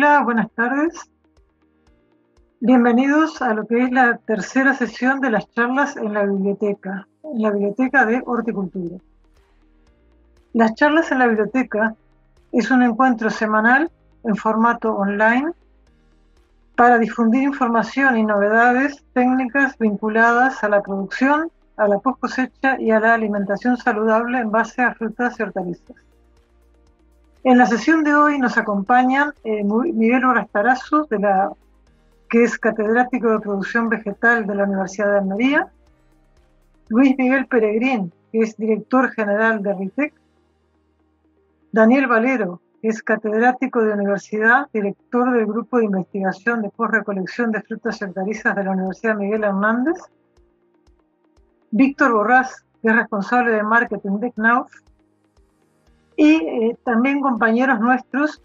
Hola, buenas tardes. Bienvenidos a lo que es la tercera sesión de las charlas en la biblioteca de Horticultura. Las charlas en la biblioteca es un encuentro semanal en formato online para difundir información y novedades técnicas vinculadas a la producción, a la post cosecha y a la alimentación saludable en base a frutas y hortalizas. En la sesión de hoy nos acompañan Miguel Urastarazu, que es catedrático de producción vegetal de la Universidad de Almería, Luis Miguel Peregrín, que es director general de RITEC, Daniel Valero, que es catedrático de universidad, director del grupo de investigación de post-recolección de frutas y hortalizas de la Universidad Miguel Hernández, Víctor Borrás, que es responsable de marketing de Knauf, y también compañeros nuestros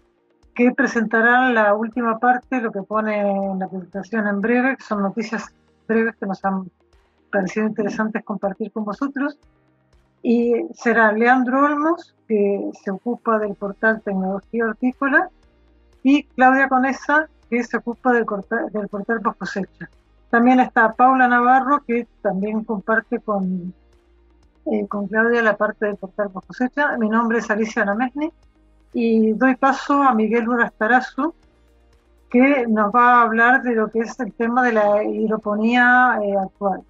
que presentarán la última parte, lo que pone en la presentación en breve, que son noticias breves que nos han parecido interesantes compartir con vosotros. Y será Leandro Olmos, que se ocupa del portal Tecnología Hortícola, y Claudia Conesa, que se ocupa del portal Post Cosecha. También está Paula Navarro, que también comparte con Claudia la parte del portal Post Cosecha. Mi nombre es Alicia Namesnik y doy paso a Miguel Urastarazu, que nos va a hablar de lo que es el tema de la hidroponía actual.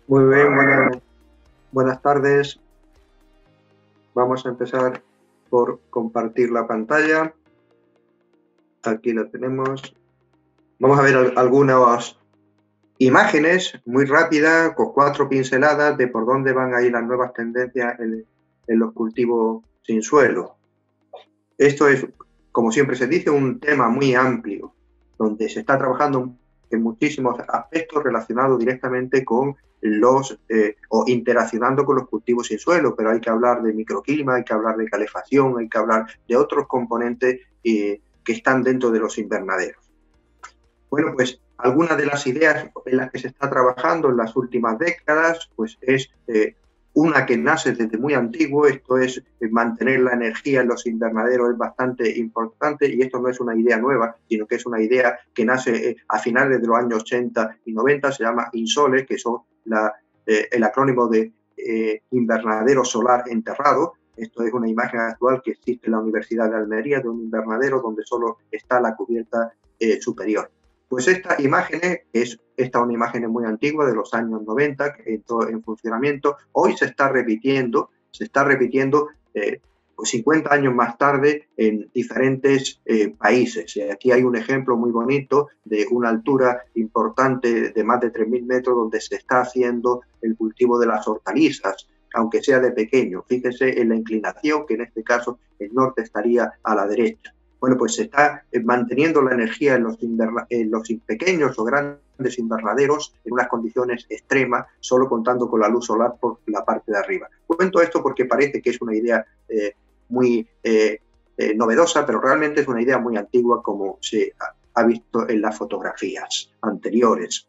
Muy bien, buenas tardes. Vamos a empezar por compartir la pantalla. Aquí lo tenemos. Vamos a ver algunas imágenes muy rápidas, con 4 pinceladas de por dónde van a ir las nuevas tendencias en los cultivos sin suelo. Esto es, como siempre se dice, un tema muy amplio, donde se está trabajando en muchísimos aspectos relacionados directamente con o interaccionando con los cultivos sin suelo, pero hay que hablar de microclima, hay que hablar de calefacción, hay que hablar de otros componentes que están dentro de los invernaderos. Bueno, pues algunas de las ideas en las que se está trabajando en las últimas décadas, pues es una que nace desde muy antiguo. Esto es mantener la energía en los invernaderos es bastante importante, y esto no es una idea nueva, sino que es una idea que nace a finales de los años 80 y 90, se llama INSOLE, que son el acrónimo de invernadero solar enterrado. Esto es una imagen actual que existe en la Universidad de Almería de un invernadero donde solo está la cubierta superior. Pues esta imagen es una imagen muy antigua, de los años 90, que entró en funcionamiento. Hoy se está repitiendo pues 50 años más tarde en diferentes países. Y aquí hay un ejemplo muy bonito de una altura importante de más de 3.000 metros donde se está haciendo el cultivo de las hortalizas, aunque sea de pequeño. Fíjense en la inclinación, que en este caso el norte estaría a la derecha. Bueno, pues se está manteniendo la energía en los pequeños o grandes invernaderos en unas condiciones extremas, solo contando con la luz solar por la parte de arriba. Cuento esto porque parece que es una idea muy novedosa, pero realmente es una idea muy antigua, como se ha visto en las fotografías anteriores.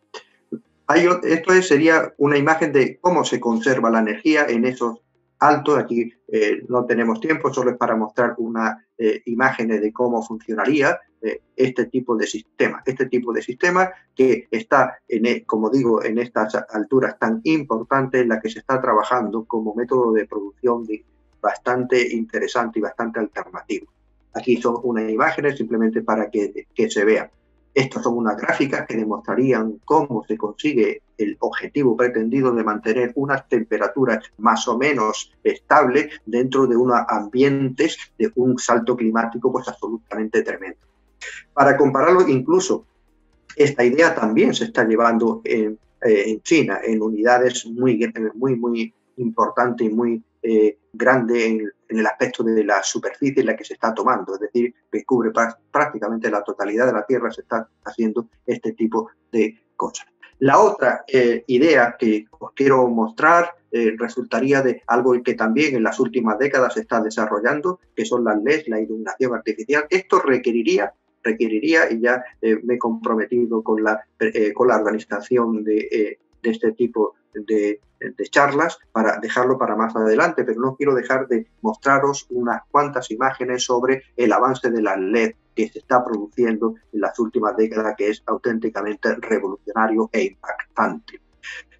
Esto sería una imagen de cómo se conserva la energía en esos altos. Aquí no tenemos tiempo, solo es para mostrar unas imágenes de cómo funcionaría este tipo de sistema. Este tipo de sistema que está, como digo, en estas alturas tan importantes, en la que se está trabajando como método de producción bastante interesante y bastante alternativo. Aquí son unas imágenes simplemente para que se vean. Estas son unas gráficas que demostrarían cómo se consigue el objetivo pretendido de mantener unas temperaturas más o menos estables dentro de unos ambientes de un salto climático pues absolutamente tremendo. Para compararlo, incluso esta idea también se está llevando en China, en unidades muy importantes y muy grande en el aspecto de la superficie en la que se está tomando, es decir, que cubre prácticamente la totalidad de la Tierra. Se está haciendo este tipo de cosas. La otra idea que os quiero mostrar resultaría de algo que también en las últimas décadas se está desarrollando, que son las LEDs, la iluminación artificial. Esto requeriría, y ya me he comprometido con la organización de este tipo de charlas para dejarlo para más adelante, pero no quiero dejar de mostraros unas cuantas imágenes sobre el avance de la LED que se está produciendo en las últimas décadas, que es auténticamente revolucionario e impactante.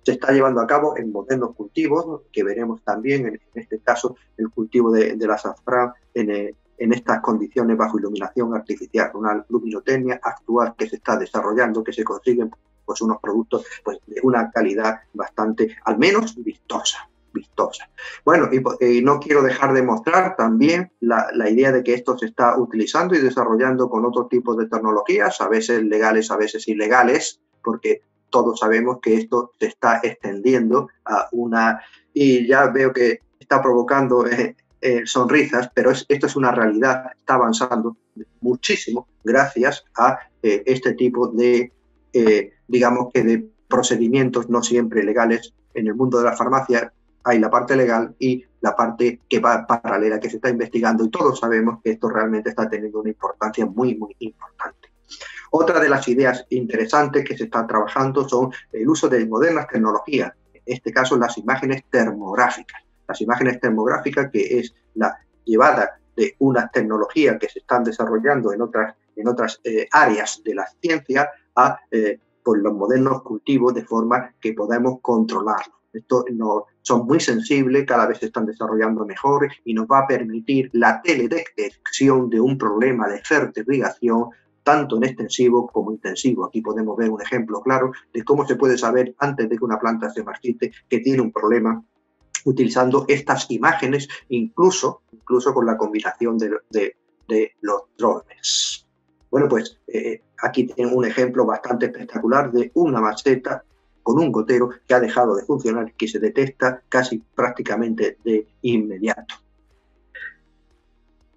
Se está llevando a cabo en modernos cultivos, que veremos también, en este caso, el cultivo del azafrán en estas condiciones bajo iluminación artificial, una luminotecnia actual que se está desarrollando, que se consiguen pues unos productos pues de una calidad bastante, al menos, vistosa. Bueno, y no quiero dejar de mostrar también la idea de que esto se está utilizando y desarrollando con otro tipo de tecnologías, a veces legales, a veces ilegales, porque todos sabemos que esto se está extendiendo a y ya veo que está provocando sonrisas, pero esto es una realidad, está avanzando muchísimo gracias a este tipo de, digamos que de procedimientos no siempre legales. En el mundo de la farmacia hay la parte legal y la parte que va paralela, que se está investigando, y todos sabemos que esto realmente está teniendo una importancia muy, muy importante. Otra de las ideas interesantes que se está trabajando son el uso de modernas tecnologías, en este caso las imágenes termográficas. Las imágenes termográficas, que es la llevada de unas tecnologías que se están desarrollando en otras áreas de la ciencia a pues los modernos cultivos, de forma que podamos controlarlos. Estos son muy sensibles, cada vez se están desarrollando mejor y nos va a permitir la teledetección de un problema de fertilización tanto en extensivo como intensivo. Aquí podemos ver un ejemplo claro de cómo se puede saber antes de que una planta se marchite que tiene un problema, utilizando estas imágenes, incluso con la combinación de los drones. Bueno, pues aquí tengo un ejemplo bastante espectacular de una maceta con un gotero que ha dejado de funcionar, que se detecta casi prácticamente de inmediato.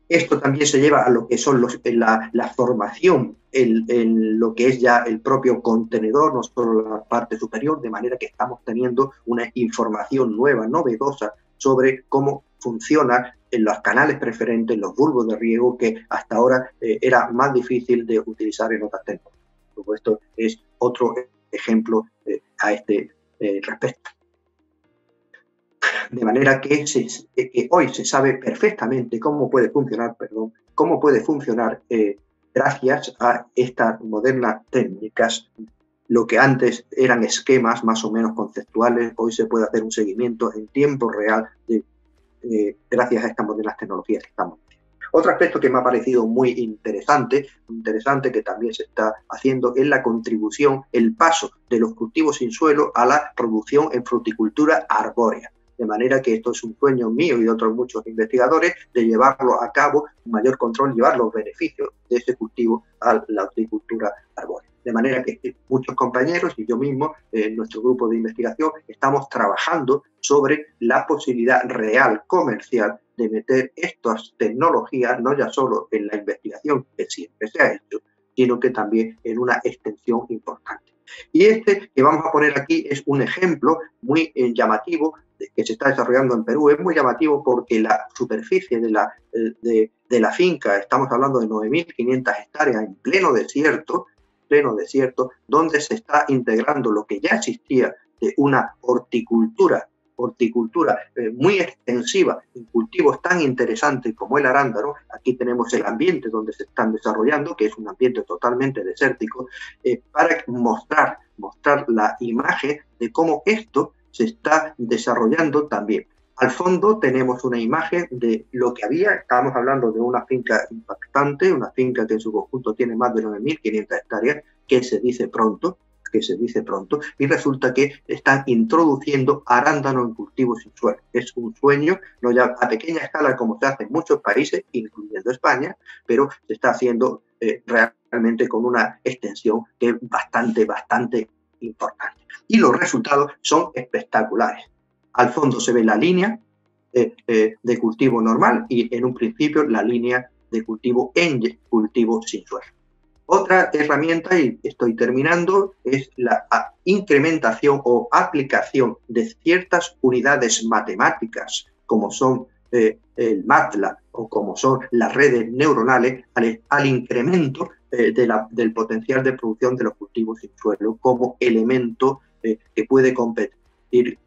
Esto también se lleva a lo que son la formación, lo que es ya el propio contenedor, no solo la parte superior, de manera que estamos teniendo una información nueva, novedosa, sobre cómo funciona en los canales preferentes, los bulbos de riego, que hasta ahora era más difícil de utilizar en otras tecnologías. Por supuesto, es otro ejemplo a este respecto. De manera que hoy se sabe perfectamente cómo puede funcionar, gracias a estas modernas técnicas. Lo que antes eran esquemas más o menos conceptuales, hoy se puede hacer un seguimiento en tiempo real gracias a estas modernas tecnologías que estamos haciendo. Otro aspecto que me ha parecido muy interesante que también se está haciendo, es la contribución, el paso de los cultivos sin suelo a la producción en fruticultura arbórea. De manera que esto es un sueño mío y de otros muchos investigadores, de llevarlo a cabo, un mayor control, llevar los beneficios de ese cultivo a la horticultura arbórea. De manera que muchos compañeros y yo mismo, en nuestro grupo de investigación, estamos trabajando sobre la posibilidad real, comercial, de meter estas tecnologías, no ya solo en la investigación, que siempre se ha hecho, sino que también en una extensión importante. Y este que vamos a poner aquí es un ejemplo muy llamativo que se está desarrollando en Perú. Es muy llamativo porque la superficie de la finca, estamos hablando de 9.500 hectáreas en pleno desierto, donde se está integrando lo que ya existía de una horticultura muy extensiva en cultivos tan interesantes como el arándano. Aquí tenemos el ambiente donde se están desarrollando, que es un ambiente totalmente desértico, para mostrar la imagen de cómo esto se está desarrollando también. Al fondo tenemos una imagen de lo que había. Estamos hablando de una finca impactante, una finca que en su conjunto tiene más de 9.500 hectáreas, que se dice pronto, y resulta que están introduciendo arándano en cultivos sin suelo. Es un sueño, no ya a pequeña escala como se hace en muchos países, incluyendo España, pero se está haciendo realmente con una extensión que es bastante importante. Y los resultados son espectaculares. Al fondo se ve la línea de cultivo normal y en un principio la línea de cultivo en cultivo sin suelo. Otra herramienta, y estoy terminando, es la incrementación o aplicación de ciertas unidades matemáticas, como son el MATLAB o como son las redes neuronales, al incremento del potencial de producción de los cultivos sin suelo como elemento que puede competir,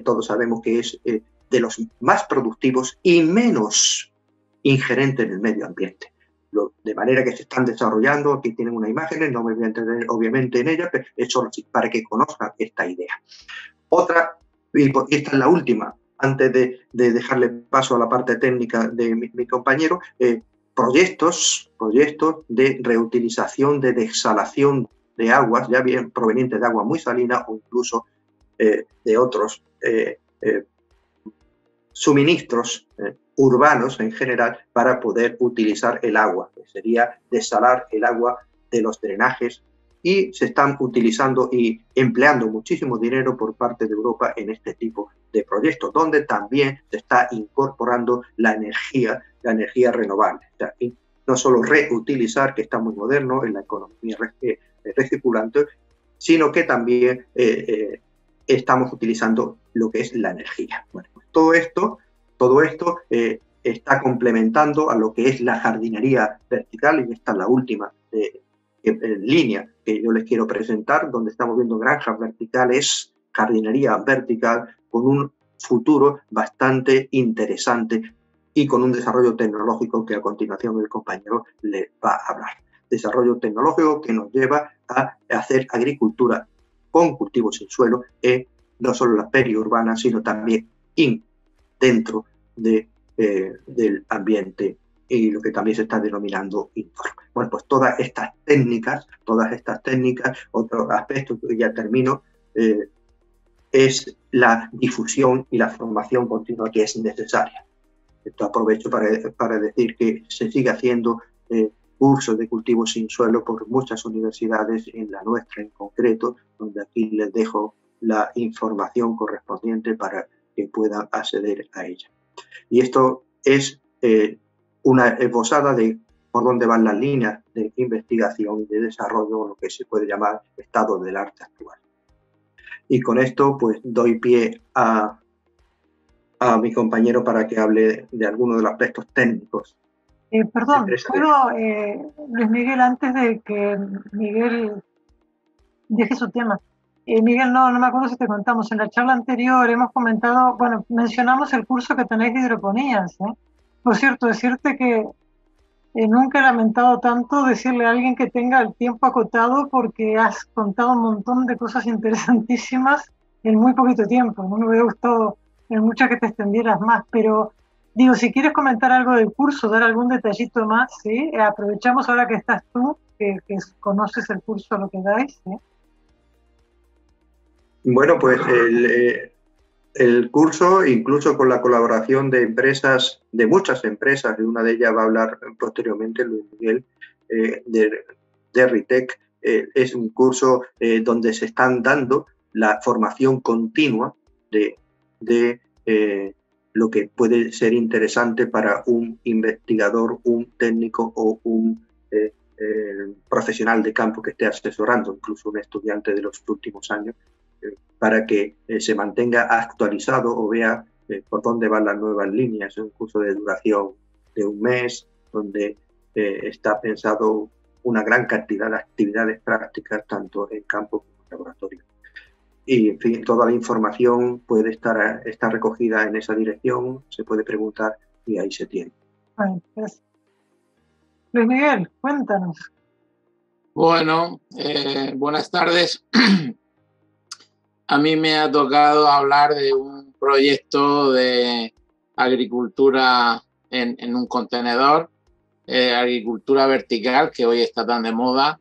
todos sabemos que es de los más productivos y menos ingerente en el medio ambiente. De manera que se están desarrollando, aquí tienen unas imágenes, no me voy a entender obviamente en ellas, pero es solo para que conozcan esta idea. Otra, y esta es la última, antes de dejarle paso a la parte técnica de mi compañero, proyectos de reutilización, de desalación de aguas, ya bien provenientes de agua muy salina o incluso de otros suministros urbanos en general para poder utilizar el agua, que sería desalar el agua de los drenajes, y se están utilizando y empleando muchísimo dinero por parte de Europa en este tipo de proyectos, donde también se está incorporando la energía renovable. O sea, no solo reutilizar, que está muy moderno en la economía recirculante, sino que también estamos utilizando lo que es la energía. Bueno, pues todo esto está complementando a lo que es la jardinería vertical, y esta es la última línea que yo les quiero presentar, donde estamos viendo granjas verticales, jardinería vertical, con un futuro bastante interesante y con un desarrollo tecnológico que a continuación el compañero le va a hablar. Desarrollo tecnológico que nos lleva a hacer agricultura con cultivos sin suelo, no solo la periurbana, sino también dentro del ambiente y lo que también se está denominando indoor. Bueno, pues todas estas técnicas, otro aspecto que ya termino, es la difusión y la formación continua que es necesaria. Esto aprovecho para decir que se sigue haciendo cursos de cultivo sin suelo por muchas universidades, en la nuestra en concreto, donde aquí les dejo la información correspondiente para que puedan acceder a ella. Y esto es una esbozada de por dónde van las líneas de investigación y de desarrollo, lo que se puede llamar estado del arte actual. Y con esto pues doy pie a mi compañero para que hable de algunos de los aspectos técnicos. Perdón, ¿puedo, Luis Miguel, antes de que Miguel deje su tema? Miguel, no me acuerdo si te contamos, en la charla anterior hemos comentado, bueno, mencionamos el curso que tenéis de hidroponías, ¿eh? Por cierto, decirte que nunca he lamentado tanto decirle a alguien que tenga el tiempo acotado, porque has contado un montón de cosas interesantísimas en muy poquito tiempo. No me hubiera gustado en mucho que te extendieras más, pero digo, si quieres comentar algo del curso, dar algún detallito más, ¿sí? Aprovechamos ahora que estás tú, que conoces el curso, lo que dais, ¿sí? Bueno, pues el curso, incluso con la colaboración de empresas, de muchas empresas, de una de ellas va a hablar posteriormente Luis Miguel, de Ritec, es un curso donde se están dando la formación continua de lo que puede ser interesante para un investigador, un técnico o un profesional de campo que esté asesorando, incluso un estudiante de los últimos años, para que se mantenga actualizado o vea por dónde van las nuevas líneas. Es un curso de duración de un mes, donde está pensado una gran cantidad de actividades prácticas, tanto en campo como en laboratorio. Y, en fin, toda la información puede estar recogida en esa dirección, se puede preguntar y ahí se tiene. Pues, Luis Miguel, cuéntanos. Bueno, buenas tardes. A mí me ha tocado hablar de un proyecto de agricultura en un contenedor, agricultura vertical, que hoy está tan de moda.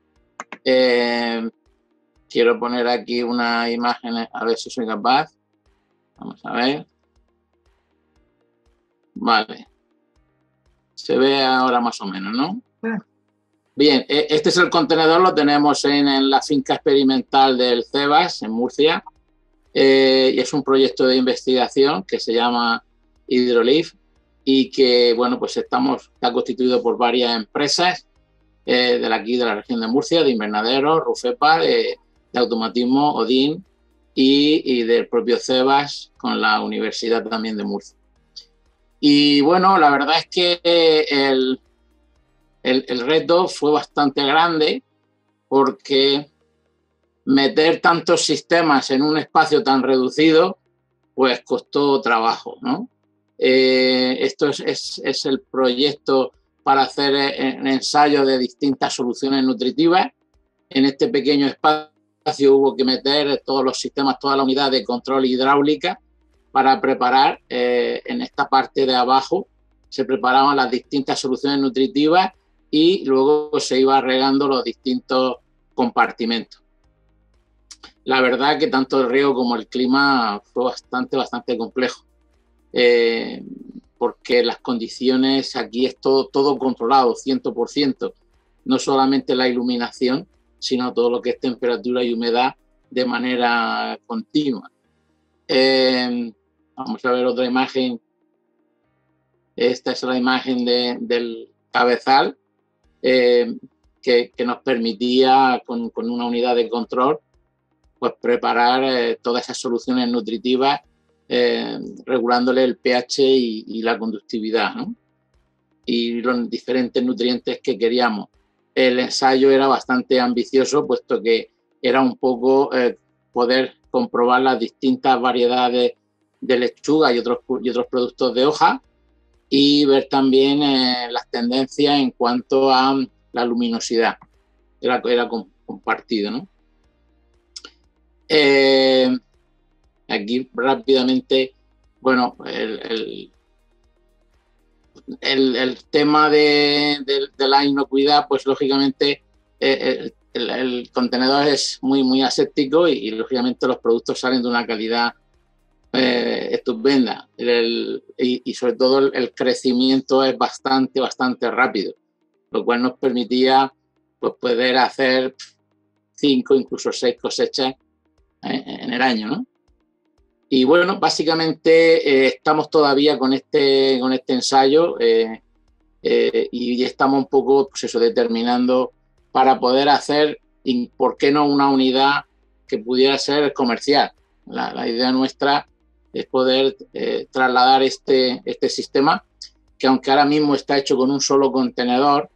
Quiero poner aquí unas imágenes, a ver si soy capaz. Vamos a ver. Vale. Se ve ahora más o menos, ¿no? Sí. Bien, este es el contenedor, lo tenemos en la finca experimental del CEBAS, en Murcia. Y es un proyecto de investigación que se llama HydroLeaf y que, bueno, pues está constituido por varias empresas de aquí de la región de Murcia, de Invernadero, Rufepa, de automatismo, Odin y del propio CEBAS con la Universidad también de Murcia. Y bueno, la verdad es que el reto fue bastante grande porque meter tantos sistemas en un espacio tan reducido, pues costó trabajo, ¿no? Esto es el proyecto para hacer un ensayo de distintas soluciones nutritivas. En este pequeño espacio hubo que meter todos los sistemas, toda la unidad de control hidráulica para preparar en esta parte de abajo, se preparaban las distintas soluciones nutritivas y luego se iba regando los distintos compartimentos. La verdad que tanto el riego como el clima fue bastante complejo, porque las condiciones aquí es todo controlado, 100%, no solamente la iluminación, sino todo lo que es temperatura y humedad de manera continua. Vamos a ver otra imagen. Esta es la imagen del cabezal que nos permitía con una unidad de control pues preparar todas esas soluciones nutritivas regulándole el pH y la conductividad, ¿no? Y los diferentes nutrientes que queríamos. El ensayo era bastante ambicioso, puesto que era un poco poder comprobar las distintas variedades de lechuga y otros productos de hoja y ver también las tendencias en cuanto a la luminosidad. Era compartido, ¿no? Aquí rápidamente, bueno, el tema de la inocuidad, pues lógicamente el contenedor es muy aséptico y lógicamente los productos salen de una calidad estupenda y sobre todo el crecimiento es bastante rápido, lo cual nos permitía pues poder hacer 5, incluso 6 cosechas en el año, ¿no? Y bueno, básicamente estamos todavía con este ensayo y estamos un poco, pues eso, determinando para poder hacer, ¿por qué no una unidad que pudiera ser comercial? La idea nuestra es poder trasladar este sistema, que aunque ahora mismo está hecho con un solo contenedor,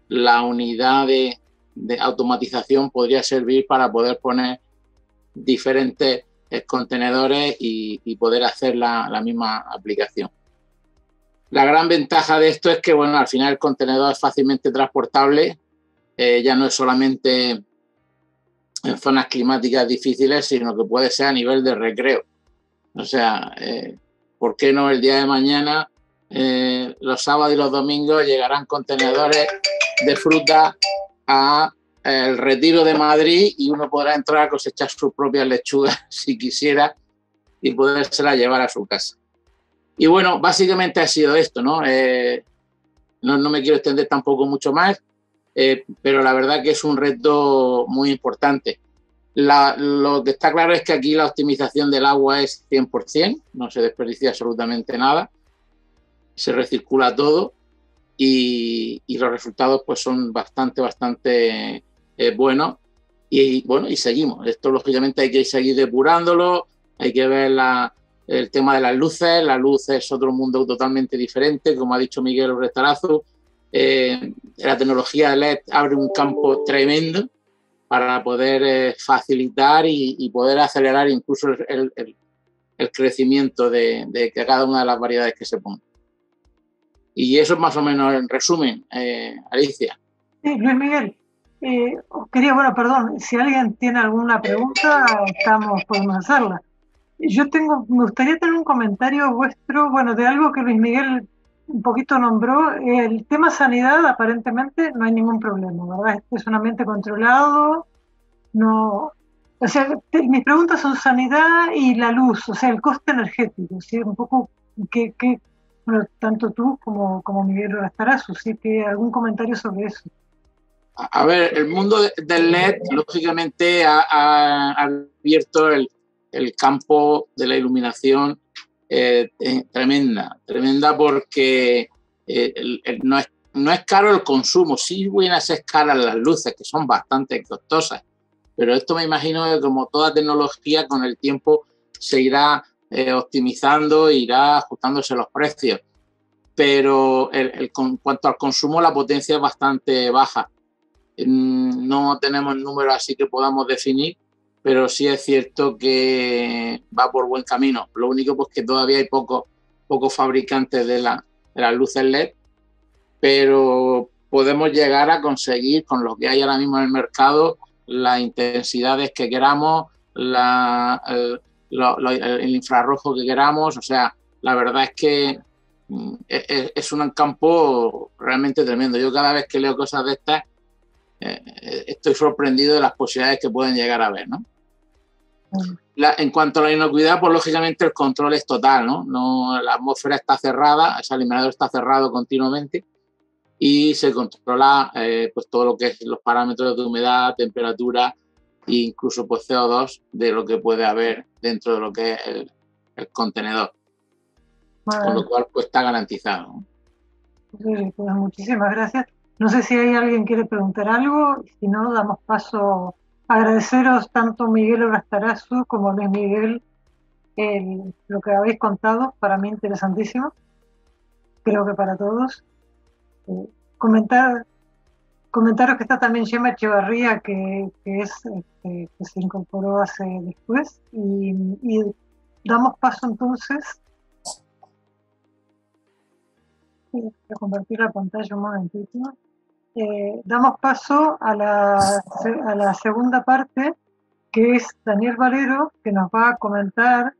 la unidad de automatización podría servir para poder poner diferentes contenedores y poder hacer la misma aplicación. La gran ventaja de esto es que, bueno, al final el contenedor es fácilmente transportable, ya no es solamente en zonas climáticas difíciles, sino que puede ser a nivel de recreo. O sea, ¿por qué no el día de mañana, los sábados y los domingos, llegarán contenedores de fruta a el Retiro de Madrid y uno podrá entrar a cosechar sus propias lechugas si quisiera y podérsela llevar a su casa? Y bueno, básicamente ha sido esto, ¿no? No me quiero extender tampoco mucho más, pero la verdad que es un reto muy importante. Lo que está claro es que aquí la optimización del agua es 100%, no se desperdicia absolutamente nada, se recircula todo y los resultados pues son bastante buenos y bueno, y seguimos. Esto lógicamente hay que seguir depurándolo, hay que ver el tema de las luces. La luz es otro mundo totalmente diferente, como ha dicho Miguel Restarazu. La tecnología de LED abre un campo tremendo para poder facilitar y poder acelerar incluso el crecimiento de cada una de las variedades que se pongan. Y eso es más o menos en resumen, Alicia. Sí, Luis Miguel, quería, bueno, perdón, si alguien tiene alguna pregunta, podemos hacerla. Me gustaría tener un comentario vuestro, bueno, de algo que Luis Miguel un poquito nombró. El tema sanidad, aparentemente no hay ningún problema, ¿verdad? Es un ambiente controlado, no... O sea, mis preguntas son sanidad y la luz, o sea, el coste energético, ¿sí? Un poco, bueno, tanto tú como Miguel Restarazu, ¿sí? Que algún comentario sobre eso. A ver, el mundo del LED, lógicamente, ha abierto el campo de la iluminación tremenda porque no es caro el consumo. Sí buenas es cara las luces, que son bastante costosas, pero esto me imagino que como toda tecnología con el tiempo se irá optimizando, irá ajustándose los precios, pero en cuanto al consumo la potencia es bastante baja. No tenemos números así que podamos definir, pero sí es cierto que va por buen camino. Lo único pues que todavía hay pocos fabricantes de las luces LED, pero podemos llegar a conseguir con lo que hay ahora mismo en el mercado las intensidades que queramos, el infrarrojo que queramos. O sea, la verdad es que es un campo realmente tremendo. Yo cada vez que leo cosas de estas estoy sorprendido de las posibilidades que pueden llegar a ver, ¿no? En cuanto a la inocuidad, pues lógicamente el control es total, ¿no? La atmósfera está cerrada, ese alimentador está cerrado continuamente y se controla pues todo lo que es los parámetros de humedad, temperatura e incluso pues CO2 de lo que puede haber dentro de lo que es el contenedor. Con lo cual pues está garantizado, ¿no? Sí, pues muchísimas gracias. No sé si hay alguien que quiere preguntar algo, si no, damos paso a agradeceros tanto Miguel Orastarazu como Luis Miguel lo que habéis contado, para mí interesantísimo, creo que para todos. Comentaros que está también Gemma Echevarría, que se incorporó hace después, y damos paso entonces. Voy a compartir la pantalla un momentito. Damos paso a la segunda parte, que es Daniel Valero, que nos va a comentar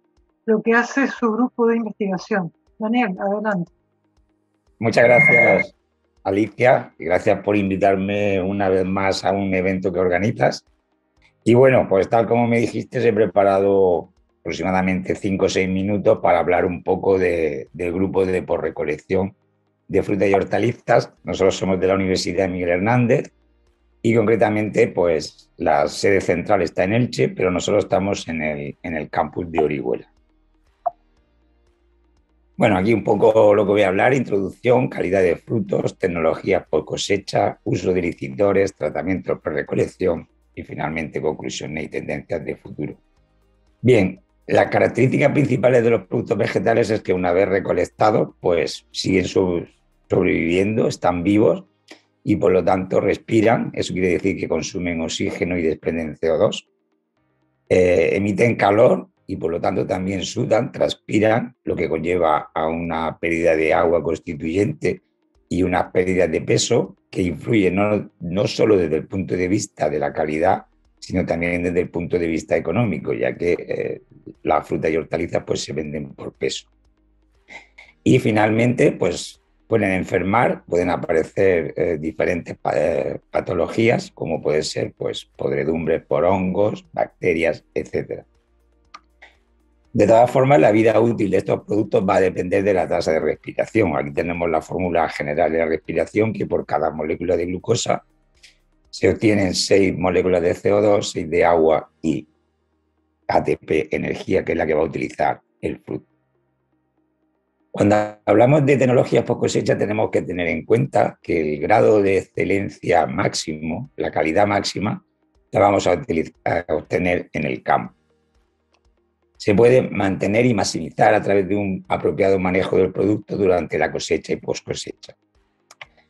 lo que hace su grupo de investigación. Daniel, adelante. Muchas gracias, Alicia, y gracias por invitarme una vez más a un evento que organizas. Y bueno, pues tal como me dijiste, he preparado aproximadamente 5 o 6 minutos para hablar un poco del grupo de posrecolección de frutas y hortalizas. Nosotros somos de la Universidad Miguel Hernández y concretamente pues la sede central está en Elche, pero nosotros estamos en el campus de Orihuela. Bueno, aquí un poco lo que voy a hablar: introducción, calidad de frutos, tecnologías por cosecha, uso de licidores, tratamientos por recolección y finalmente conclusiones y tendencias de futuro. Bien, las características principales de los productos vegetales es que una vez recolectados pues siguen sobreviviendo, están vivos y por lo tanto respiran. Eso quiere decir que consumen oxígeno y desprenden CO2, emiten calor y por lo tanto también sudan, transpiran, lo que conlleva a una pérdida de agua constituyente y unas pérdidas de peso que influyen no solo desde el punto de vista de la calidad, sino también desde el punto de vista económico, ya que las frutas y hortalizas pues se venden por peso. Y finalmente pues pueden enfermar, pueden aparecer diferentes patologías, como puede ser pues podredumbres por hongos, bacterias, etc. De todas formas, la vida útil de estos productos va a depender de la tasa de respiración. Aquí tenemos la fórmula general de la respiración, que por cada molécula de glucosa se obtienen 6 moléculas de CO2, 6 de agua y ATP, energía, que es la que va a utilizar el fruto. Cuando hablamos de tecnologías post cosecha, tenemos que tener en cuenta que el grado de excelencia máximo, la calidad máxima, la vamos a obtener en el campo. Se puede mantener y maximizar a través de un apropiado manejo del producto durante la cosecha y post cosecha.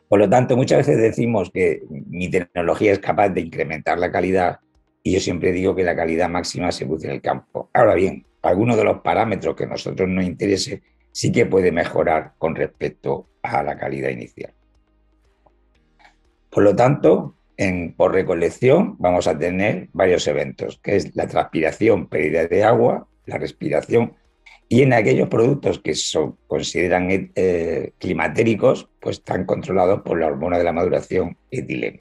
Por lo tanto, muchas veces decimos que mi tecnología es capaz de incrementar la calidad y yo siempre digo que la calidad máxima se produce en el campo. Ahora bien, algunos de los parámetros que a nosotros nos interese sí que puede mejorar con respecto a la calidad inicial. Por lo tanto, en posrecolección vamos a tener varios eventos, que es la transpiración, pérdida de agua, la respiración, y en aquellos productos que se consideran climatéricos, pues están controlados por la hormona de la maduración, etileno.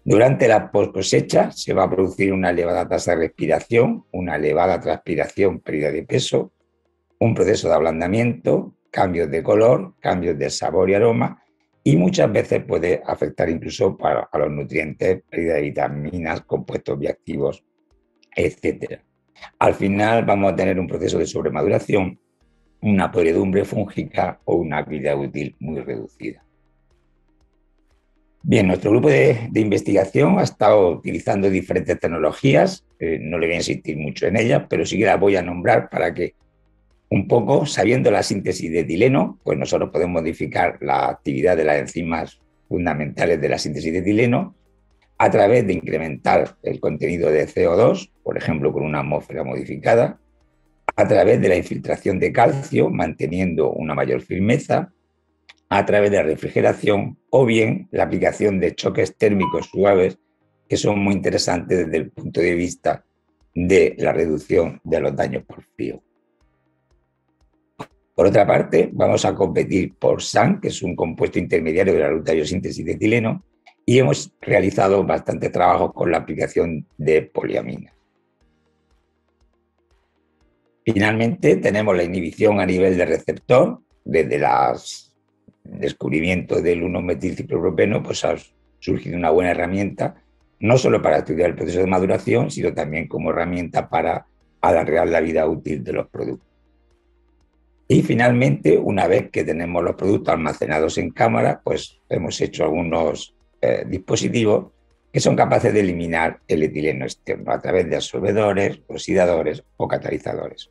Durante la post-cosecha se va a producir una elevada tasa de respiración, una elevada transpiración, pérdida de peso, un proceso de ablandamiento, cambios de color, cambios de sabor y aroma, y muchas veces puede afectar incluso a los nutrientes, pérdida de vitaminas, compuestos bioactivos, etc. Al final vamos a tener un proceso de sobremaduración, una podredumbre fúngica o una vida útil muy reducida. Bien, nuestro grupo de investigación ha estado utilizando diferentes tecnologías, no le voy a insistir mucho en ellas, pero sí que las voy a nombrar para que un poco, sabiendo la síntesis de etileno, pues nosotros podemos modificar la actividad de las enzimas fundamentales de la síntesis de etileno, a través de incrementar el contenido de CO2, por ejemplo, con una atmósfera modificada, a través de la infiltración de calcio, manteniendo una mayor firmeza, a través de la refrigeración o bien la aplicación de choques térmicos suaves que son muy interesantes desde el punto de vista de la reducción de los daños por frío. Por otra parte, vamos a competir por SAN, que es un compuesto intermediario de la ruta de biosíntesis de etileno, y hemos realizado bastante trabajo con la aplicación de poliaminas. Finalmente, tenemos la inhibición a nivel de receptor. Desde el descubrimiento del 1-metilciclopropeno, pues ha surgido una buena herramienta, no solo para estudiar el proceso de maduración, sino también como herramienta para alargar la vida útil de los productos. Y finalmente, una vez que tenemos los productos almacenados en cámara, pues hemos hecho algunos dispositivos que son capaces de eliminar el etileno externo a través de absorbedores, oxidadores o catalizadores.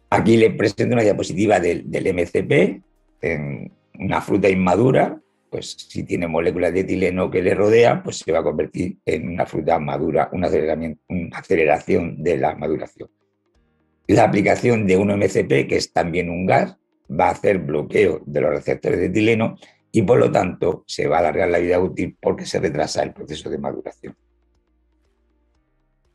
Aquí les presento una diapositiva del MCP, en una fruta inmadura, pues si tiene moléculas de etileno que le rodean, pues se va a convertir en una fruta madura, una aceleración de la maduración. La aplicación de un MCP, que es también un gas, va a hacer bloqueo de los receptores de etileno y por lo tanto se va a alargar la vida útil porque se retrasa el proceso de maduración.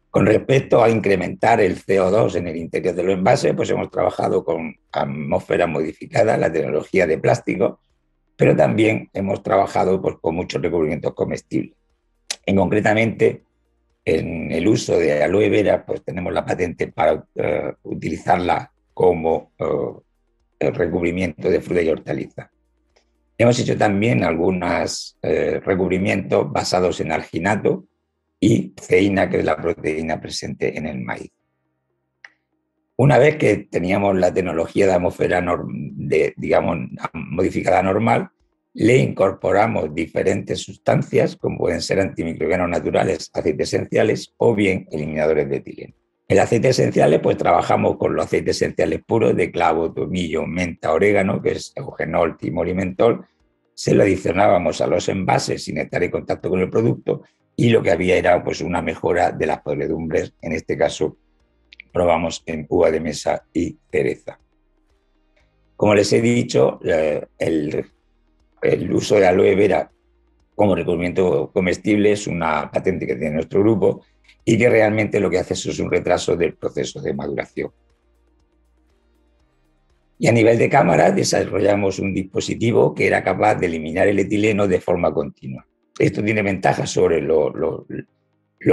Con respecto a incrementar el CO2 en el interior de los envases, pues hemos trabajado con atmósfera modificada, la tecnología de plástico, pero también hemos trabajado pues, con muchos recubrimientos comestibles. Concretamente, en el uso de aloe vera, pues tenemos la patente para utilizarla como recubrimiento de fruta y hortaliza. Hemos hecho también algunos recubrimientos basados en alginato y ceína, que es la proteína presente en el maíz. Una vez que teníamos la tecnología de atmósfera modificada normal, le incorporamos diferentes sustancias, como pueden ser antimicrobianos naturales, aceites esenciales o bien eliminadores de etileno. En aceites esenciales, pues trabajamos con los aceites esenciales puros de clavo, tomillo, menta, orégano, que es eugenol, timol y mentol. Se lo adicionábamos a los envases sin estar en contacto con el producto y lo que había era pues, una mejora de las podredumbres. En este caso, probamos en uva de mesa y cereza. Como les he dicho, el uso de aloe vera como recubrimiento comestible es una patente que tiene nuestro grupo y que realmente lo que hace es un retraso del proceso de maduración. Y a nivel de cámara desarrollamos un dispositivo que era capaz de eliminar el etileno de forma continua. Esto tiene ventajas sobre lo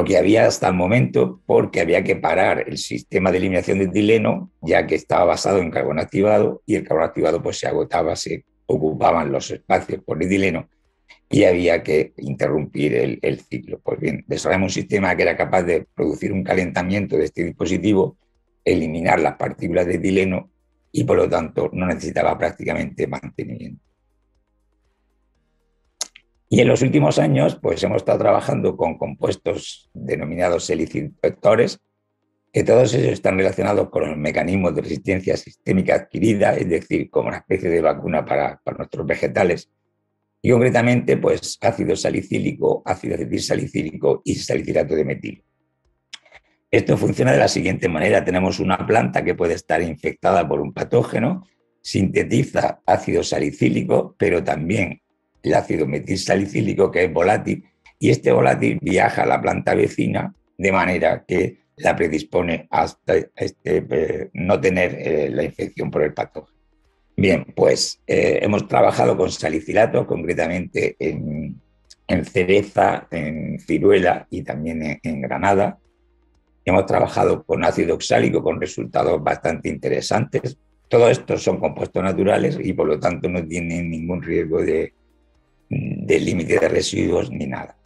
que había hasta el momento, porque había que parar el sistema de eliminación de etileno, ya que estaba basado en carbono activado, y el carbono activado pues, se agotaba, se ocupaban los espacios por etileno y había que interrumpir el ciclo. Pues bien, desarrollamos un sistema que era capaz de producir un calentamiento de este dispositivo, eliminar las partículas de etileno y por lo tanto no necesitaba prácticamente mantenimiento. Y en los últimos años pues hemos estado trabajando con compuestos denominados seliciinfectores, que todos ellos están relacionados con los mecanismos de resistencia sistémica adquirida, es decir, como una especie de vacuna para nuestros vegetales. Y concretamente, pues ácido salicílico, ácido acetilsalicílico y salicilato de metilo. Esto funciona de la siguiente manera. Tenemos una planta que puede estar infectada por un patógeno, sintetiza ácido salicílico, pero también el ácido metilsalicílico, que es volátil, y este volátil viaja a la planta vecina de manera que la predispone a no tener la infección por el patógeno. Bien, pues hemos trabajado con salicilato, concretamente en cereza, en ciruela y también en granada. Hemos trabajado con ácido oxálico con resultados bastante interesantes. Todos estos son compuestos naturales y por lo tanto no tienen ningún riesgo de límite de residuos ni nada.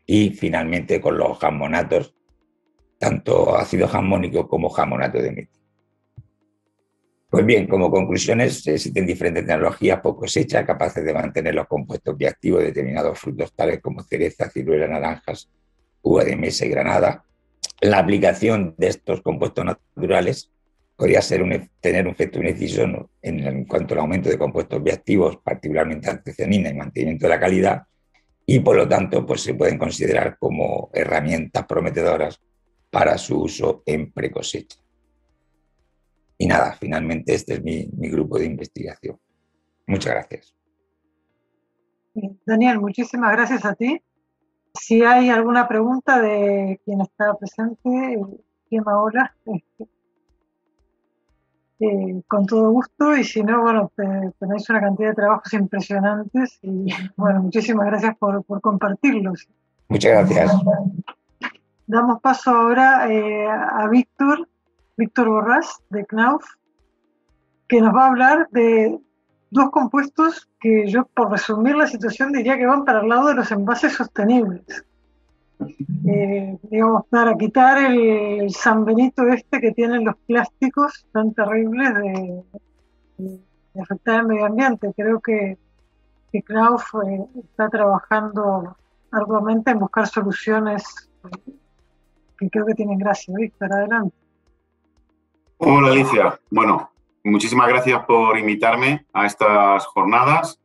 Y finalmente con los jamonatos, tanto ácido jamónico como jamonato de metilo. Pues bien, como conclusiones, existen diferentes tecnologías por cosecha capaces de mantener los compuestos bioactivos de determinados frutos tales como cereza, ciruela, naranjas, uva de mesa y granada. La aplicación de estos compuestos naturales podría tener un efecto beneficioso en cuanto al aumento de compuestos bioactivos, particularmente antocianina y mantenimiento de la calidad, y por lo tanto pues, se pueden considerar como herramientas prometedoras para su uso en precosecha. Y nada, finalmente este es mi grupo de investigación. Muchas gracias. Daniel, muchísimas gracias a ti. Si hay alguna pregunta de quien está presente, Gemma, hola, con todo gusto, y si no, bueno, tenéis una cantidad de trabajos impresionantes y bueno, muchísimas gracias por compartirlos. Muchas gracias. Damos paso ahora a Víctor Borrás de Knauf, que nos va a hablar de dos compuestos que yo, por resumir la situación, diría que van para el lado de los envases sostenibles. Digamos, para quitar el San Benito este que tienen los plásticos tan terribles de afectar el medio ambiente. Creo que Knauf está trabajando arduamente en buscar soluciones que creo que tienen gracia. Víctor, adelante. Hola, Alicia. Bueno, muchísimas gracias por invitarme a estas jornadas.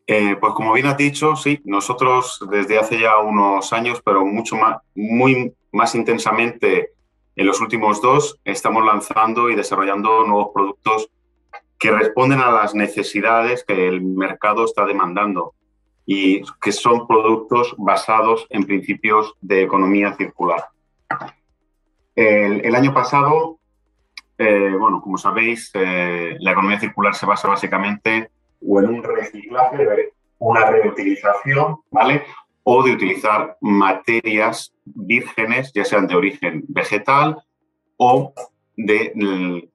Pues como bien has dicho, sí, nosotros desde hace ya unos años, pero muy más intensamente en los últimos 2, estamos lanzando y desarrollando nuevos productos que responden a las necesidades que el mercado está demandando y que son productos basados en principios de economía circular. El año pasado, bueno, como sabéis, la economía circular se basa básicamente o en un reciclaje, una reutilización, ¿vale? O de utilizar materias vírgenes, ya sean de origen vegetal o de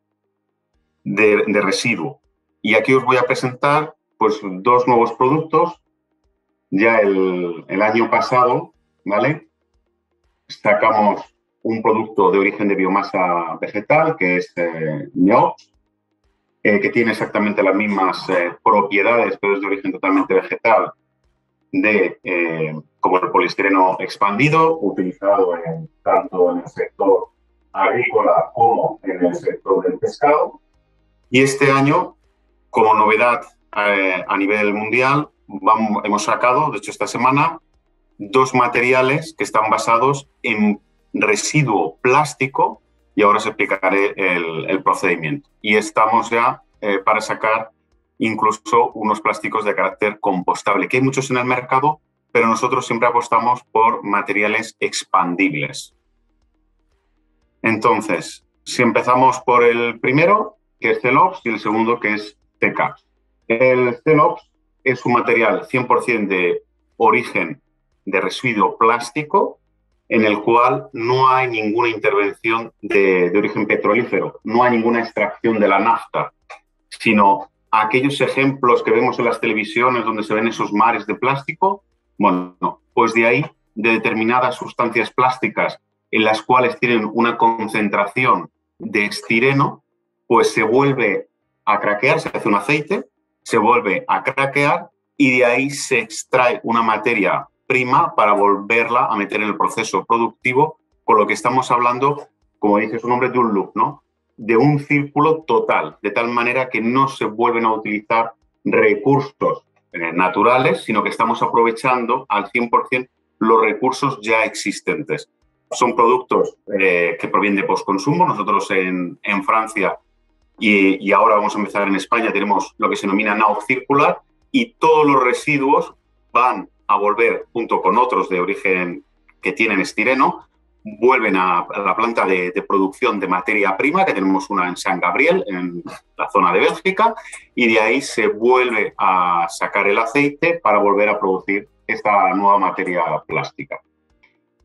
residuo. Y aquí os voy a presentar pues 2 nuevos productos. Ya el año pasado, ¿vale? Sacamos un producto de origen de biomasa vegetal, que es Neops, que tiene exactamente las mismas propiedades, pero es de origen totalmente vegetal, como el poliestireno expandido, utilizado tanto en el sector agrícola como en el sector del pescado. Y este año, como novedad a nivel mundial, hemos sacado, de hecho esta semana, 2 materiales que están basados en residuo plástico, y ahora os explicaré el procedimiento. Y estamos ya para sacar incluso unos plásticos de carácter compostable, que hay muchos en el mercado, pero nosotros siempre apostamos por materiales expandibles. Entonces, si empezamos por el primero, que es Celops, y el segundo, que es TECAPS. El Celops es un material 100% de origen de residuo plástico, en el cual no hay ninguna intervención de origen petrolífero, no hay ninguna extracción de la nafta, sino aquellos ejemplos que vemos en las televisiones donde se ven esos mares de plástico, bueno, pues de ahí, de determinadas sustancias plásticas en las cuales tienen una concentración de estireno, pues se vuelve a craquear, se hace un aceite, se vuelve a craquear y de ahí se extrae una materia prima para volverla a meter en el proceso productivo, con lo que estamos hablando, como dice su nombre, de un loop, ¿no? De un círculo total, de tal manera que no se vuelven a utilizar recursos naturales, sino que estamos aprovechando al 100% los recursos ya existentes. Son productos que provienen de postconsumo. Nosotros en Francia y ahora vamos a empezar en España tenemos lo que se denomina NAO circular, y todos los residuos van a volver, junto con otros de origen que tienen estireno, vuelven a la planta de producción de materia prima, que tenemos una en San Gabriel, en la zona de Bélgica, y de ahí se vuelve a sacar el aceite para volver a producir esta nueva materia plástica.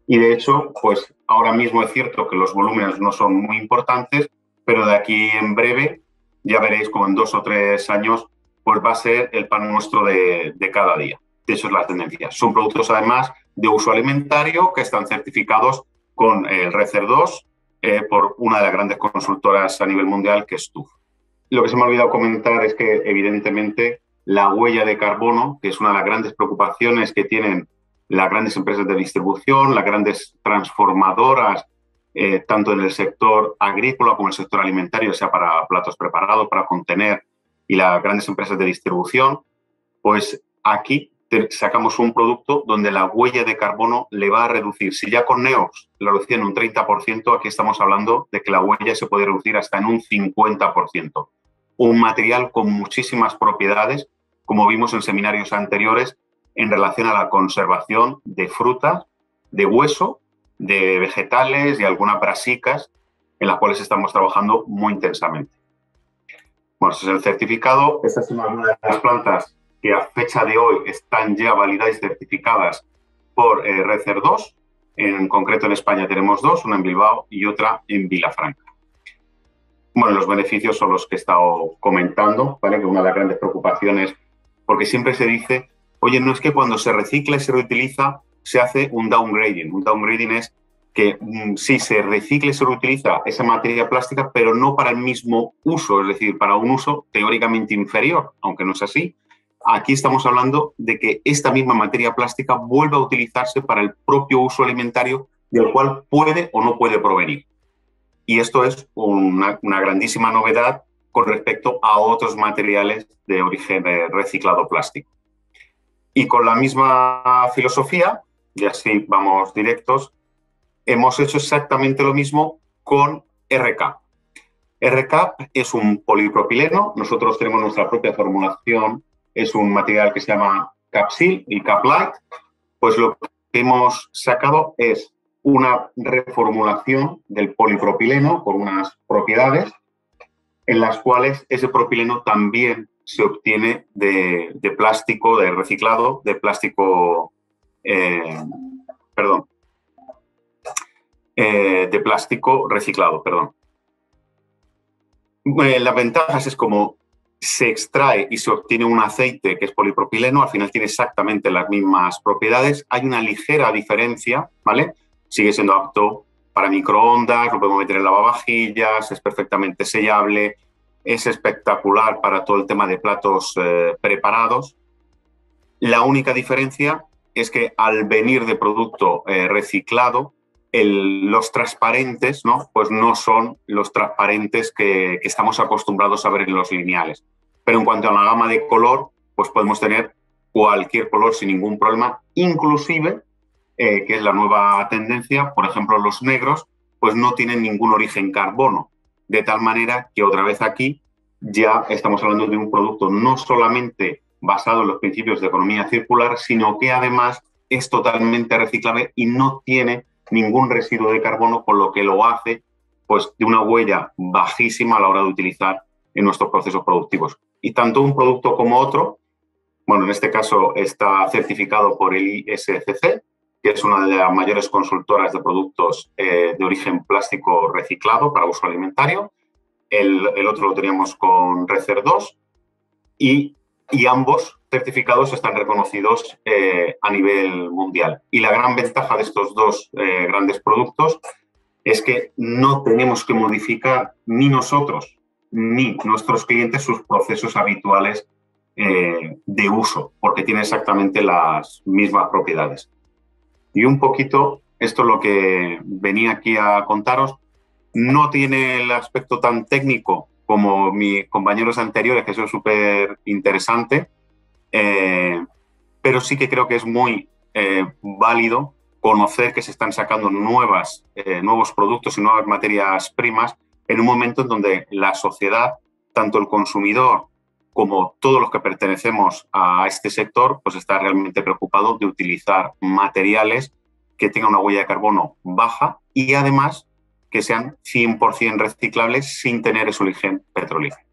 Y de hecho, pues ahora mismo es cierto que los volúmenes no son muy importantes, pero de aquí en breve ya veréis como en 2 o 3 años pues va a ser el pan nuestro de cada día. De hecho, es la tendencia. Son productos, además, de uso alimentario que están certificados con el RECER 2 por una de las grandes consultoras a nivel mundial, que es TÜV. Lo que se me ha olvidado comentar es que, evidentemente, la huella de carbono, que es una de las grandes preocupaciones que tienen las grandes empresas de distribución, las grandes transformadoras, tanto en el sector agrícola como en el sector alimentario, sea para platos preparados, para contener, y las grandes empresas de distribución, pues aquí sacamos un producto donde la huella de carbono le va a reducir. Si ya con Neox lo reducía en un 30%, aquí estamos hablando de que la huella se puede reducir hasta en un 50%. Un material con muchísimas propiedades, como vimos en seminarios anteriores, en relación a la conservación de frutas, de hueso, de vegetales y algunas brasicas, en las cuales estamos trabajando muy intensamente. Bueno, ese es el certificado. Estas son algunas de las plantas que a fecha de hoy están ya validadas y certificadas por RECER 2. En concreto en España tenemos dos, una en Bilbao y otra en Vilafranca. Bueno, los beneficios son los que he estado comentando, ¿vale? Que una de las grandes preocupaciones, porque siempre se dice, oye, no es que cuando se recicla y se reutiliza se hace un downgrading. Un downgrading es que sí se recicla y se reutiliza esa materia plástica, pero no para el mismo uso, es decir, para un uso teóricamente inferior, aunque no es así. Aquí estamos hablando de que esta misma materia plástica vuelve a utilizarse para el propio uso alimentario del cual puede o no puede provenir. Y esto es una grandísima novedad con respecto a otros materiales de origen reciclado plástico. Y con la misma filosofía, y así vamos directos, hemos hecho exactamente lo mismo con RCAP. RCAP es un polipropileno, nosotros tenemos nuestra propia formulación, es un material que se llama Capsil y Caplight. Pues lo que hemos sacado es una reformulación del polipropileno con unas propiedades en las cuales ese propileno también se obtiene de plástico, de reciclado, de plástico, de plástico reciclado, perdón. Las ventajas es como se extrae y se obtiene un aceite que es polipropileno, al final tiene exactamente las mismas propiedades. Hay una ligera diferencia, ¿vale? Sigue siendo apto para microondas, lo podemos meter en lavavajillas, es perfectamente sellable, es espectacular para todo el tema de platos preparados. La única diferencia es que al venir de producto reciclado, los transparentes, ¿no? Pues no son los transparentes que estamos acostumbrados a ver en los lineales. Pero en cuanto a la gama de color, pues podemos tener cualquier color sin ningún problema, inclusive, que es la nueva tendencia, por ejemplo, los negros, pues no tienen ningún origen carbono. De tal manera que otra vez aquí ya estamos hablando de un producto no solamente basado en los principios de economía circular, sino que además es totalmente reciclable y no tiene ningún residuo de carbono, con lo que lo hace pues, de una huella bajísima a la hora de utilizar en nuestros procesos productivos. Y tanto un producto como otro, bueno, en este caso está certificado por el ISCC, que es una de las mayores consultoras de productos de origen plástico reciclado para uso alimentario. El otro lo teníamos con RECER 2 y ambos certificados están reconocidos a nivel mundial. Y la gran ventaja de estos dos grandes productos es que no tenemos que modificar ni nosotros ni nuestros clientes sus procesos habituales de uso, porque tienen exactamente las mismas propiedades. Y un poquito, esto es lo que venía aquí a contaros. No tiene el aspecto tan técnico como mis compañeros anteriores, que eso es súper interesante, pero sí que creo que es muy válido conocer que se están sacando nuevos productos y nuevas materias primas en un momento en donde la sociedad, tanto el consumidor como todos los que pertenecemos a este sector, pues está realmente preocupado de utilizar materiales que tengan una huella de carbono baja y además que sean 100% reciclables sin tener ese origen petrolífero.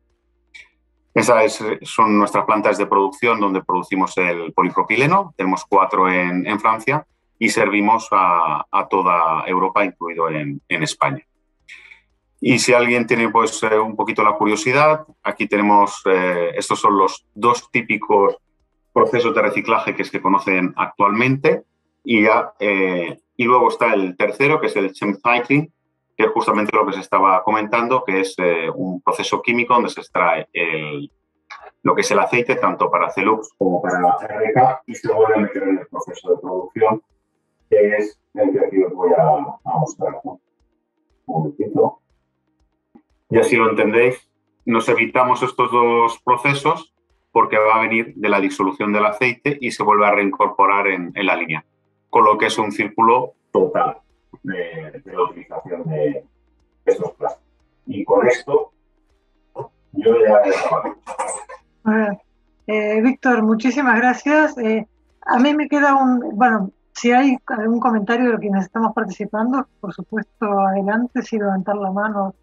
Esas son nuestras plantas de producción donde producimos el polipropileno. Tenemos 4 en Francia y servimos a toda Europa, incluido en España. Y si alguien tiene pues, un poquito la curiosidad, aquí tenemos, estos son los 2 típicos procesos de reciclaje que se conocen actualmente. Y luego está el tercero, que es el chemcycling, que es justamente lo que se estaba comentando, que es un proceso químico donde se extrae lo que es el aceite, tanto para Celux como para la RCAP, y se vuelve a meter en el proceso de producción, que es el que aquí os voy a mostrar, ¿no? Un momentito. Y así lo entendéis, nos evitamos estos 2 procesos porque va a venir de la disolución del aceite y se vuelve a reincorporar en la línea. Con lo que es un círculo total de la utilización de esos plásticos. Y con esto yo ya he acabado. Víctor, muchísimas gracias. A mí me queda bueno, si hay algún comentario de quienes estamos participando, por supuesto, adelante, sin levantar la mano.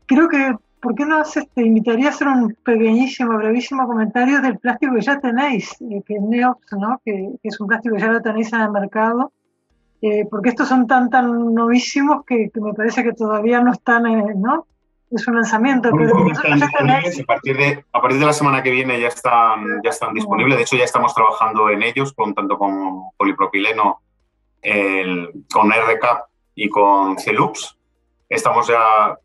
Creo que, ¿por qué no te invitaría a hacer un pequeñísimo, brevísimo comentario del plástico que ya tenéis, que es Neops, ¿no? Que es un plástico que ya lo tenéis en el mercado, porque estos son tan novísimos que me parece que todavía no están, ¿no? Es un lanzamiento. Pero están disponibles, a partir de la semana que viene ya están disponibles. De hecho, ya estamos trabajando en ellos, tanto con polipropileno, con RCAP y con Celux. Estamos ya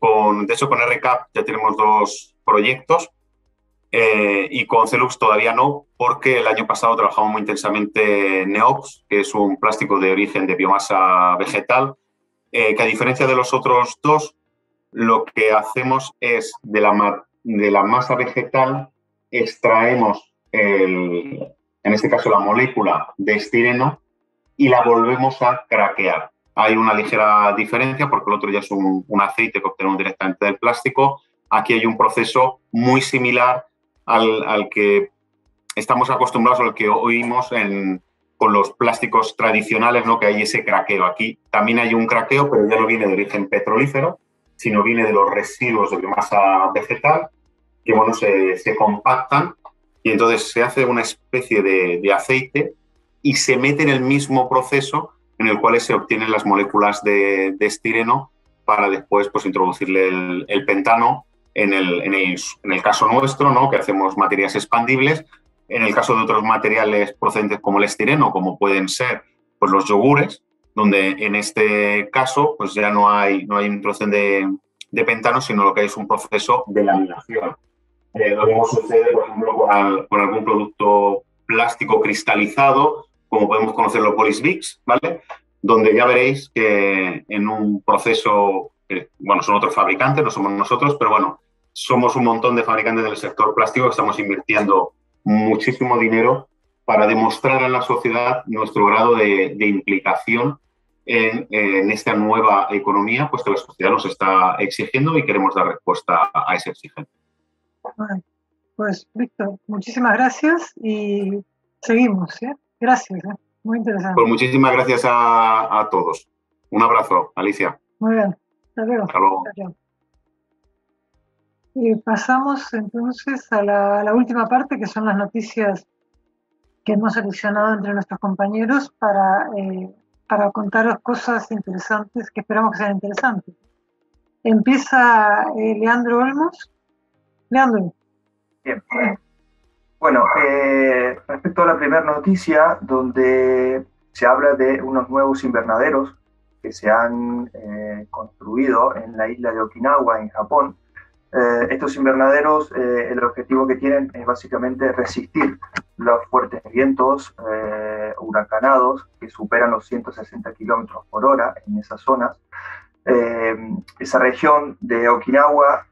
de hecho, con RCAP ya tenemos 2 proyectos y con Celux todavía no, porque el año pasado trabajamos muy intensamente Neops, que es un plástico de origen de biomasa vegetal, que a diferencia de los otros 2, lo que hacemos es de la masa vegetal extraemos, en este caso, la molécula de estireno y la volvemos a craquear. Hay una ligera diferencia porque el otro ya es un aceite que obtenemos directamente del plástico. Aquí hay un proceso muy similar al que estamos acostumbrados, al que oímos con los plásticos tradicionales, ¿no? Que hay ese craqueo. Aquí también hay un craqueo, pero ya no viene de origen petrolífero, sino viene de los residuos de biomasa vegetal, que bueno, se compactan y entonces se hace una especie de aceite y se mete en el mismo proceso en el cual se obtienen las moléculas de estireno para después pues, introducirle el pentano en el caso nuestro, ¿no? Que hacemos materias expandibles. En el caso de otros materiales procedentes como el estireno, como pueden ser pues, los yogures, donde en este caso pues ya no hay introducción de pentano, sino lo que hay es un proceso de laminación. Lo mismo sucede, por ejemplo, con algún producto plástico cristalizado, como podemos conocer los Polisvix, ¿vale? Donde ya veréis que en un proceso, bueno, son otros fabricantes, no somos nosotros, pero bueno, somos un montón de fabricantes del sector plástico que estamos invirtiendo muchísimo dinero para demostrar a la sociedad nuestro grado de implicación en esta nueva economía, pues que la sociedad nos está exigiendo y queremos dar respuesta a esa exigencia. Bueno, pues, Víctor, muchísimas gracias y seguimos, ¿eh? Gracias, muy interesante. Pues muchísimas gracias a todos. Un abrazo, Alicia. Muy bien, hasta luego. Hasta luego. Y pasamos entonces a la última parte, que son las noticias que hemos seleccionado entre nuestros compañeros para contaros cosas interesantes, que esperamos que sean interesantes. Empieza Leandro Olmos. Leandro. Bien. Bueno, respecto a la primera noticia, donde se habla de unos nuevos invernaderos que se han construido en la isla de Okinawa, en Japón. Estos invernaderos, el objetivo que tienen es básicamente resistir los fuertes vientos huracanados que superan los 160 kilómetros por hora en esas zonas. Esa región de Okinawa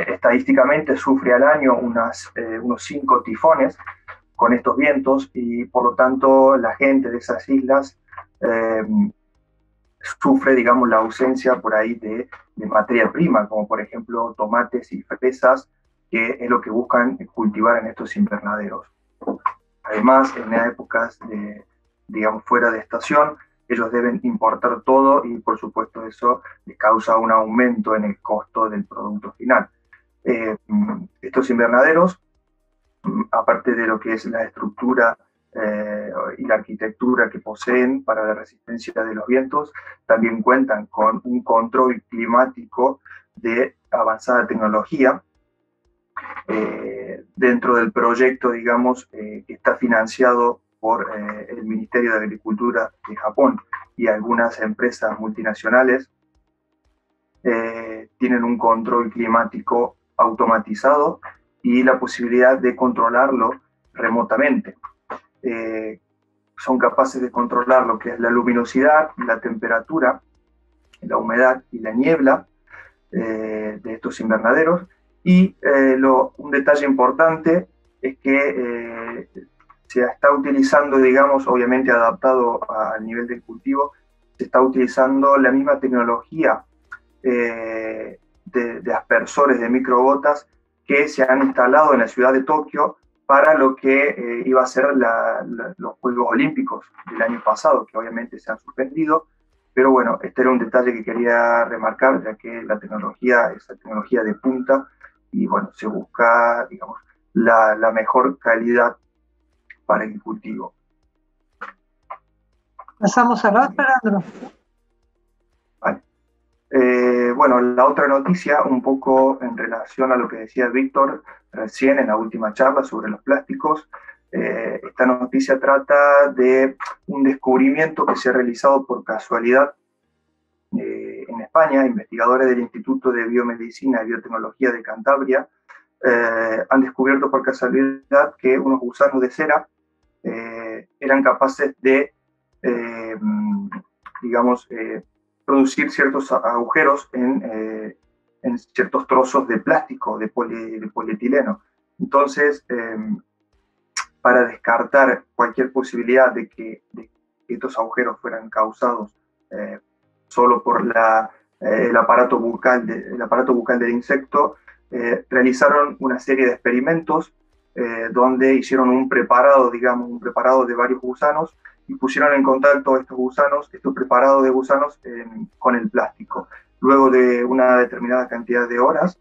estadísticamente sufre al año unos 5 tifones con estos vientos y por lo tanto la gente de esas islas sufre, digamos, la ausencia por ahí de materia prima, como por ejemplo tomates y fresas, que es lo que buscan cultivar en estos invernaderos. Además, en épocas digamos, fuera de estación, ellos deben importar todo y por supuesto eso les causa un aumento en el costo del producto final. Estos invernaderos, aparte de lo que es la estructura y la arquitectura que poseen para la resistencia de los vientos, también cuentan con un control climático de avanzada tecnología dentro del proyecto, digamos, que está financiado por el Ministerio de Agricultura de Japón y algunas empresas multinacionales. Tienen un control climático automatizado y la posibilidad de controlarlo remotamente. Son capaces de controlar lo que es la luminosidad, la temperatura, la humedad y la niebla de estos invernaderos Y un detalle importante es que se está utilizando, digamos, obviamente adaptado al nivel del cultivo, se está utilizando la misma tecnología de aspersores de microgotas que se han instalado en la ciudad de Tokio para lo que iba a ser los Juegos Olímpicos del año pasado, que obviamente se han suspendido. Pero bueno, este era un detalle que quería remarcar, ya que la tecnología es la tecnología de punta y bueno, se busca, digamos, la mejor calidad para el cultivo. Pasamos a la otra, Leandro. Vale. Bueno, la otra noticia, un poco en relación a lo que decía Víctor recién en la última charla sobre los plásticos. Esta noticia trata de un descubrimiento que se ha realizado por casualidad en España. Investigadores del Instituto de Biomedicina y Biotecnología de Cantabria han descubierto por casualidad que unos gusanos de cera eran capaces de, digamos, producir ciertos agujeros en ciertos trozos de plástico, de polietileno. Entonces, para descartar cualquier posibilidad de que estos agujeros fueran causados solo por el aparato bucal del insecto, realizaron una serie de experimentos donde hicieron un preparado, digamos, un preparado de varios gusanos y pusieron en contacto estos preparados de gusanos con el plástico. Luego de una determinada cantidad de horas,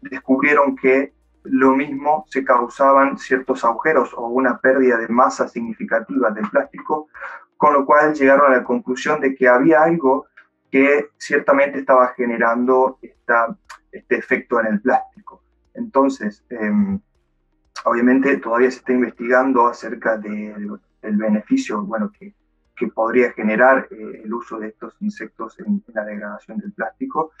descubrieron que lo mismo se causaban ciertos agujeros o una pérdida de masa significativa del plástico, con lo cual llegaron a la conclusión de que había algo que ciertamente estaba generando este efecto en el plástico. Entonces, obviamente todavía se está investigando acerca del beneficio, bueno, que podría generar el uso de estos insectos en la degradación del plástico.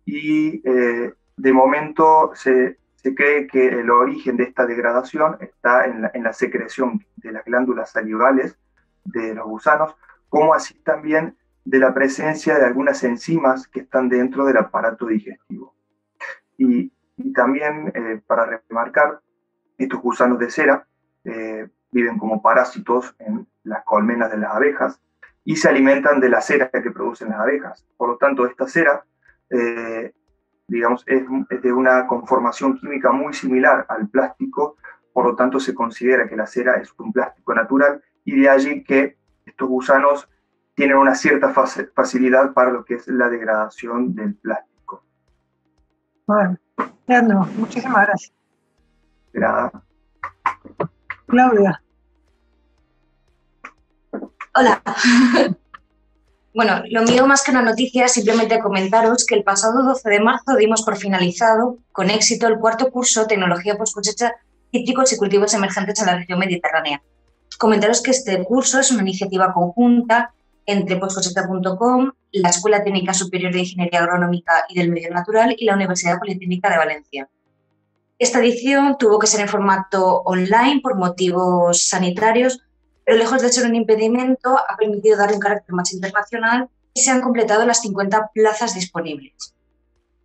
Y de momento se cree que el origen de esta degradación está en la secreción de las glándulas salivales de los gusanos, como así también de la presencia de algunas enzimas que están dentro del aparato digestivo. Y también, para remarcar, estos gusanos de cera viven como parásitos en las colmenas de las abejas y se alimentan de la cera que producen las abejas. Por lo tanto, esta cera, digamos, es de una conformación química muy similar al plástico, por lo tanto se considera que la cera es un plástico natural, y de allí que estos gusanos tienen una cierta facilidad para lo que es la degradación del plástico. Bueno, Leandro, muchísimas gracias. De nada. Claudia. Hola. Bueno, lo mío más que una noticia es simplemente comentaros que el pasado 12 de marzo dimos por finalizado con éxito el cuarto curso Tecnología Post-Cosecha, Cítricos y Cultivos Emergentes en la Región Mediterránea. Comentaros que este curso es una iniciativa conjunta entre postcosecha.com, la Escuela Técnica Superior de Ingeniería Agronómica y del Medio Natural y la Universidad Politécnica de Valencia. Esta edición tuvo que ser en formato online por motivos sanitarios, pero lejos de ser un impedimento, ha permitido darle un carácter más internacional y se han completado las 50 plazas disponibles.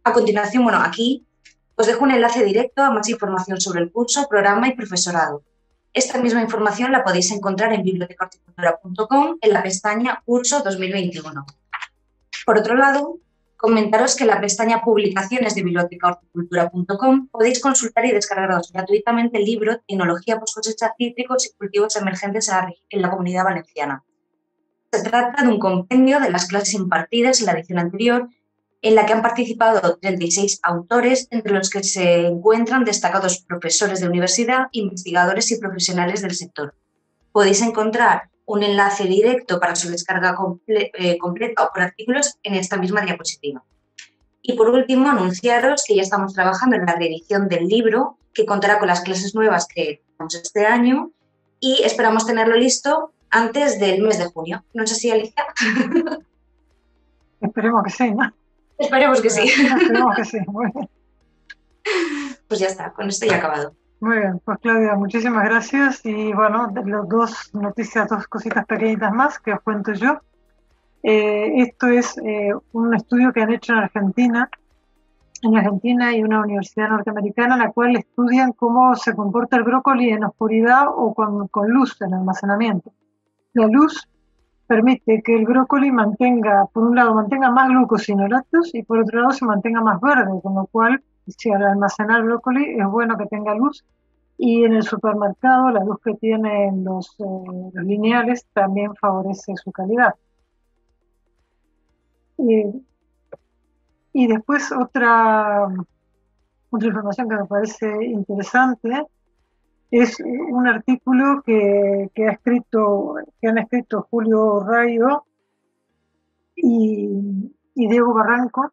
A continuación, bueno, aquí os dejo un enlace directo a más información sobre el curso, programa y profesorado. Esta misma información la podéis encontrar en bibliotecahorticultura.com en la pestaña Curso 2021. Por otro lado, comentaros que en la pestaña Publicaciones de bibliotecahorticultura.com podéis consultar y descargaros gratuitamente el libro Tecnología Post-Cosecha, Cítricos y Cultivos Emergentes en la Comunidad Valenciana. Se trata de un compendio de las clases impartidas en la edición anterior, en la que han participado 36 autores, entre los que se encuentran destacados profesores de universidad, investigadores y profesionales del sector. Podéis encontrar un enlace directo para su descarga completa o por artículos en esta misma diapositiva. Y por último, anunciaros que ya estamos trabajando en la reedición del libro, que contará con las clases nuevas que tenemos este año y esperamos tenerlo listo antes del mes de junio. No sé si, Alicia. Esperemos que sí, ¿no? Esperemos que sí. Esperemos que sí, muy bien. Pues ya está, con esto ya he acabado. Muy bien, pues Claudia, muchísimas gracias. Y bueno, de las dos noticias, dos cositas pequeñitas más que os cuento yo. Esto es un estudio que han hecho en Argentina, en Argentina y una universidad norteamericana en la cual estudian cómo se comporta el brócoli en oscuridad o con luz en almacenamiento. La luz permite que el brócoli mantenga, por un lado, mantenga más glucosinolatos y por otro lado se mantenga más verde, con lo cual, si al almacenar brócoli es bueno que tenga luz. Y en el supermercado la luz que tienen los lineales también favorece su calidad. Y después otra información que me parece interesante es un artículo que han escrito Julio Rayo y Diego Barranco,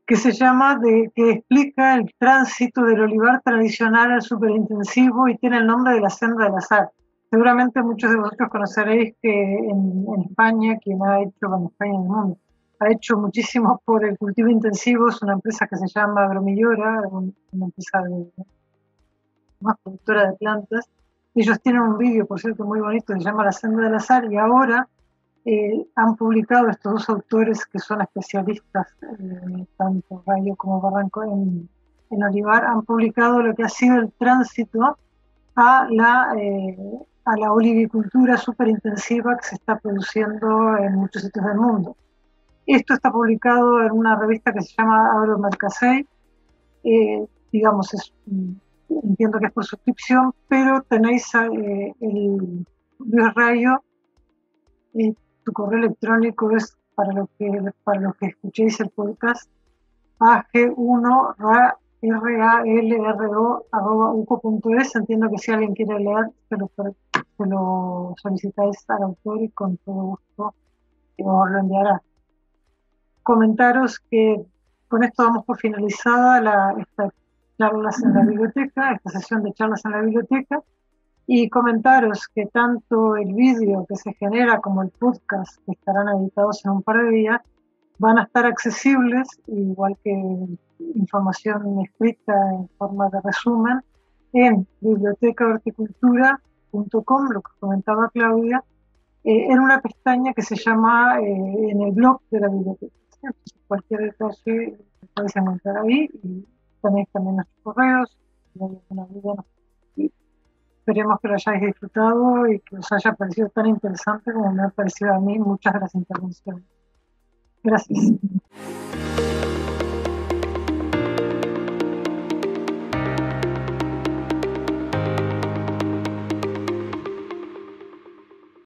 que se llama que explica el tránsito del olivar tradicional al superintensivo y tiene el nombre de la senda del azar. Seguramente muchos de vosotros conoceréis que en España, quien ha hecho, bueno, España en el mundo, ha hecho muchísimo por el cultivo intensivo, es una empresa que se llama Agromillora, una empresa más productora de plantas. Ellos tienen un vídeo, por cierto, muy bonito, que se llama La Senda del Azar, y ahora han publicado estos dos autores que son especialistas, tanto Rayo como Barranco, en olivar, han publicado lo que ha sido el tránsito a la olivicultura superintensiva que se está produciendo en muchos sitios del mundo. Esto está publicado en una revista que se llama Agromercasei, digamos, entiendo que es por suscripción, pero tenéis el Luis Rayo, tu correo electrónico es, para los que escuchéis el podcast, ag1ralro@uco.es. Entiendo que si alguien quiere leer, se lo solicitáis al autor y con todo gusto os lo enviará. Comentaros que con esto damos por finalizada esta charlas en la biblioteca, esta sesión de charlas en la biblioteca, y comentaros que tanto el vídeo que se genera como el podcast, que estarán editados en un par de días, van a estar accesibles, igual que información escrita en forma de resumen, en bibliotecahorticultura.com, lo que comentaba Claudia, en una pestaña que se llama en el blog de la biblioteca. Entonces, cualquier detalle lo podéis encontrar ahí, y tenéis también nuestros correos, si hay alguna duda. Esperemos que lo hayáis disfrutado y que os haya parecido tan interesante como me ha parecido a mí. Muchas gracias por la intervención. Gracias.